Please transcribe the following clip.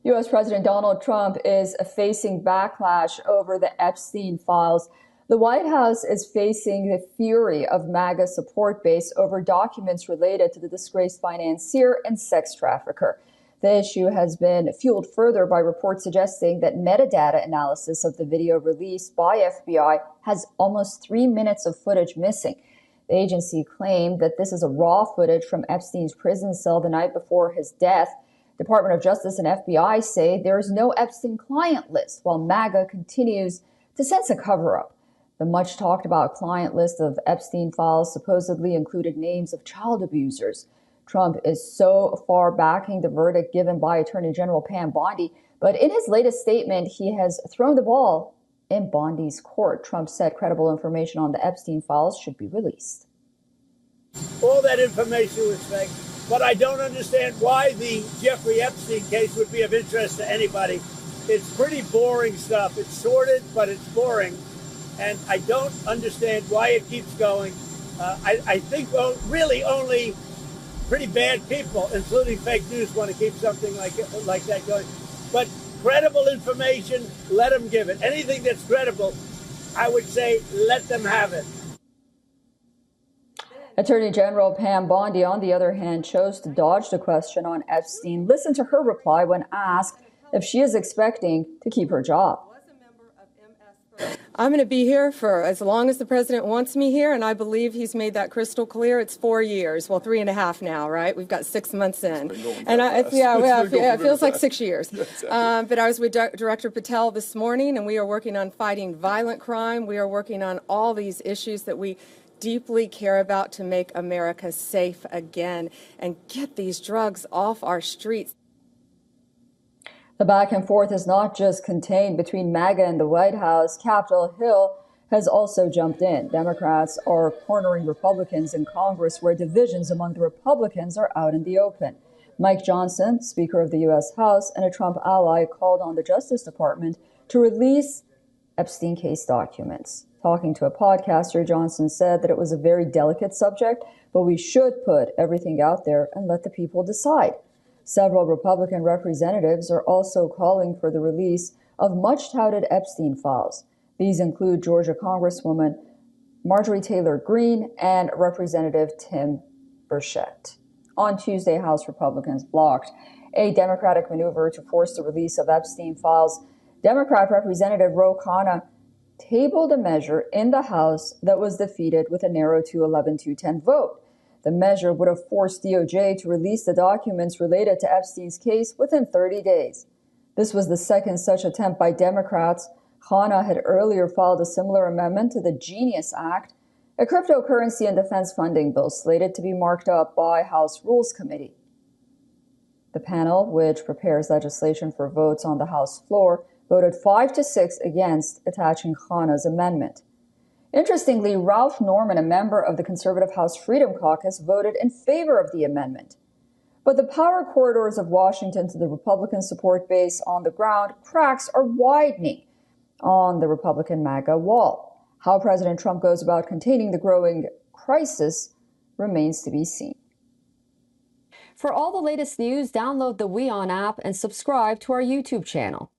U.S. President Donald Trump is facing backlash over the Epstein files. The White House is facing the fury of MAGA support base over documents related to the disgraced financier and sex trafficker. The issue has been fueled further by reports suggesting that metadata analysis of the video released by FBI has almost 3 minutes of footage missing. The agency claimed that this is a raw footage from Epstein's prison cell the night before his death. Department of Justice and FBI say there is no Epstein client list, while MAGA continues to sense a cover-up. The much-talked-about client list of Epstein files supposedly included names of child abusers. Trump is so far backing the verdict given by Attorney General Pam Bondi, but in his latest statement, he has thrown the ball in Bondi's court. Trump said credible information on the Epstein files should be released. All that information was fake. But I don't understand why the Jeffrey Epstein case would be of interest to anybody. It's pretty boring stuff. It's sordid, but it's boring. And I don't understand why it keeps going. I think really only pretty bad people, including fake news, want to keep something like that going. But credible information, let them give it. Anything that's credible, I would say, let them have it. Attorney General Pam Bondi, on the other hand, chose to dodge the question on Epstein. Listen to her reply when asked if she is expecting to keep her job. I'm going to be here for as long as the president wants me here, and I believe he's made that crystal clear. It's 4 years, well, 3.5 now, right? We've got 6 months in, and it feels like 6 years. But I was with Director Patel this morning, and we are working on fighting violent crime. We are working on all these issues that we deeply care about to make America safe again and get these drugs off our streets. The back and forth is not just contained between MAGA and the White House. Capitol Hill has also jumped in. Democrats are cornering Republicans in Congress, where divisions among the Republicans are out in the open. Mike Johnson, Speaker of the U.S. House and a Trump ally, called on the Justice Department to release Epstein case documents. Talking to a podcaster, Johnson said that it was a very delicate subject, but we should put everything out there and let the people decide. Several Republican representatives are also calling for the release of much-touted Epstein files. These include Georgia Congresswoman Marjorie Taylor Greene and Representative Tim Burchett. On Tuesday, House Republicans blocked a Democratic maneuver to force the release of Epstein files. Democrat Representative Ro Khanna tabled a measure in the House that was defeated with a narrow 211-210 vote. The measure would have forced DOJ to release the documents related to Epstein's case within 30 days. This was the second such attempt by Democrats. Khanna had earlier filed a similar amendment to the Genius Act, a cryptocurrency and defense funding bill slated to be marked up by House Rules Committee. The panel, which prepares legislation for votes on the House floor, voted 5-6 against attaching Khanna's amendment. Interestingly, Ralph Norman, a member of the conservative House Freedom Caucus, voted in favor of the amendment. But the power corridors of Washington to the Republican support base on the ground, cracks are widening on the Republican MAGA wall. How President Trump goes about containing the growing crisis remains to be seen. For all the latest news, download the WION app and subscribe to our YouTube channel.